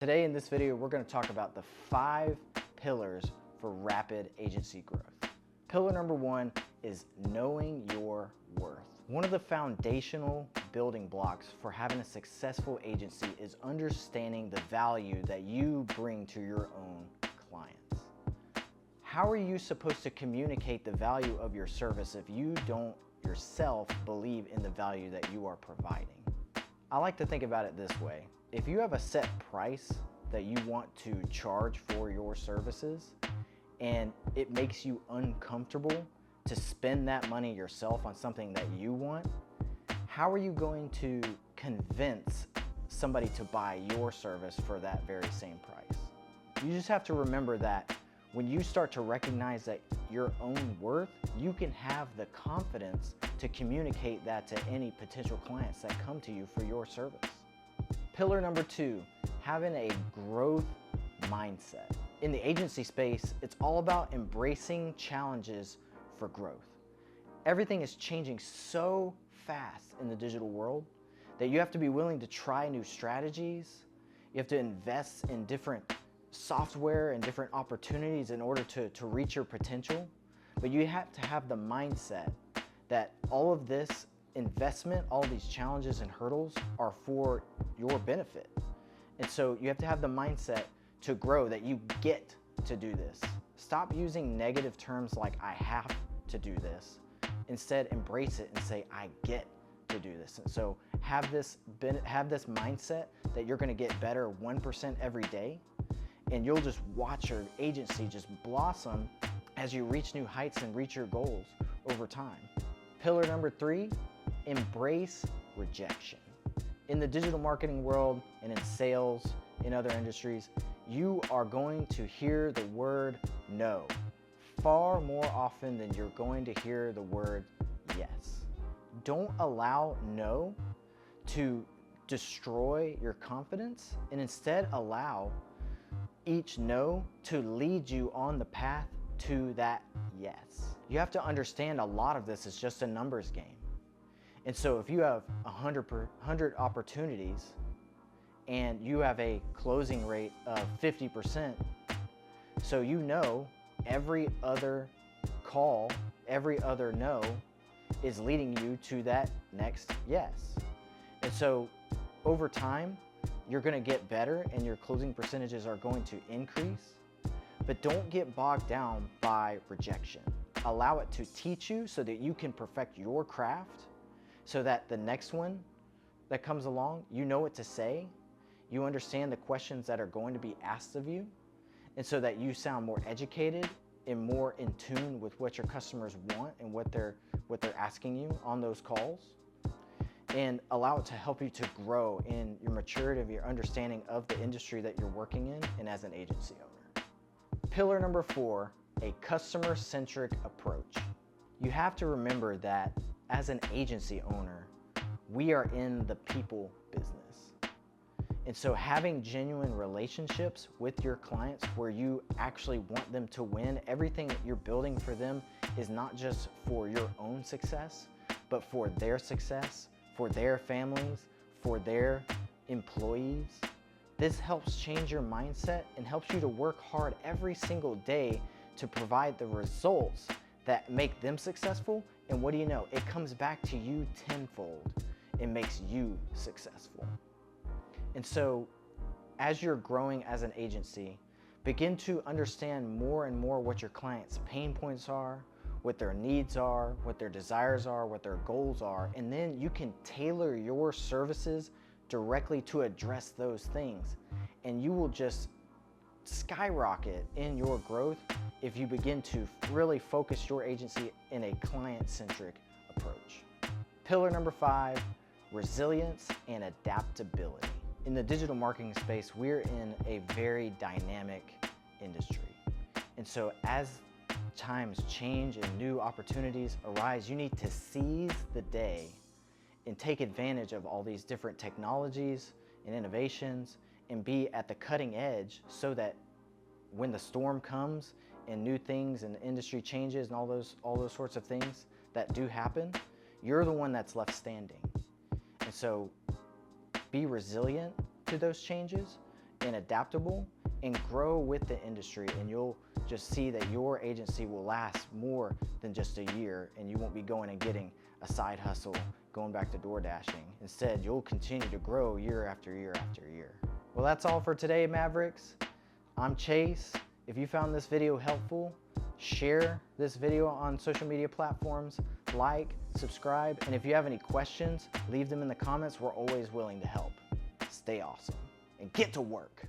Today in this video, we're going to talk about the 5 pillars for rapid agency growth. Pillar number 1 is knowing your worth. One of the foundational building blocks for having a successful agency is understanding the value that you bring to your own clients. How are you supposed to communicate the value of your service if you don't yourself believe in the value that you are providing? I like to think about it this way. If you have a set price that you want to charge for your services and it makes you uncomfortable to spend that money yourself on something that you want, how are you going to convince somebody to buy your service for that very same price? You just have to remember that when you start to recognize that your own worth, you can have the confidence to communicate that to any potential clients that come to you for your service. Pillar number 2, having a growth mindset. In the agency space, it's all about embracing challenges for growth. Everything is changing so fast in the digital world that you have to be willing to try new strategies. You have to invest in different software and different opportunities in order to reach your potential. But you have to have the mindset that all of this investment, all these challenges and hurdles are for your benefit. And so you have to have the mindset to grow, that you get to do this. Stop using negative terms like I have to do this. Instead, embrace it and say, I get to do this. And so have this mindset that you're gonna get better 1% every day, and you'll just watch your agency just blossom as you reach new heights and reach your goals over time. Pillar number 3, embrace rejection. In the digital marketing world and in sales, in other industries, you are going to hear the word no far more often than you're going to hear the word yes. Don't allow no to destroy your confidence, and instead allow each no to lead you on the path to that yes. You have to understand a lot of this is just a numbers game. And so if you have 100 opportunities and you have a closing rate of 50%, so you know every other call, every other no is leading you to that next yes. And so over time, you're gonna get better and your closing percentages are going to increase, but don't get bogged down by rejection. Allow it to teach you so that you can perfect your craft, so that the next one that comes along, you know what to say, you understand the questions that are going to be asked of you, and so that you sound more educated and more in tune with what your customers want and what they're asking you on those calls, and allow it to help you to grow in your maturity of your understanding of the industry that you're working in and as an agency owner. Pillar number 4, a customer-centric approach. You have to remember that as an agency owner, we are in the people business. And so having genuine relationships with your clients where you actually want them to win, everything that you're building for them is not just for your own success, but for their success, for their families, for their employees. This helps change your mindset and helps you to work hard every single day to provide the results that make them successful. And what do you know? It comes back to you tenfold and makes you successful. And so as you're growing as an agency, begin to understand more and more what your clients' pain points are, what their needs are, what their desires are, what their goals are, and then you can tailor your services directly to address those things. And you will just skyrocket in your growth if you begin to really focus your agency in a client-centric approach. Pillar number 5, resilience and adaptability. In the digital marketing space, we're in a very dynamic industry. And so as times change and new opportunities arise, you need to seize the day and take advantage of all these different technologies and innovations and be at the cutting edge, so that when the storm comes and new things and the industry changes and all those sorts of things that do happen, you're the one that's left standing. And so be resilient to those changes and adaptable and grow with the industry, and you'll just see that your agency will last more than just a year, and you won't be going and getting a side hustle, going back to door dashing. Instead, you'll continue to grow year after year after year. Well, that's all for today, Mavericks. I'm Chase. If you found this video helpful, share this video on social media platforms, like, subscribe, and if you have any questions, leave them in the comments. We're always willing to help. Stay awesome and get to work.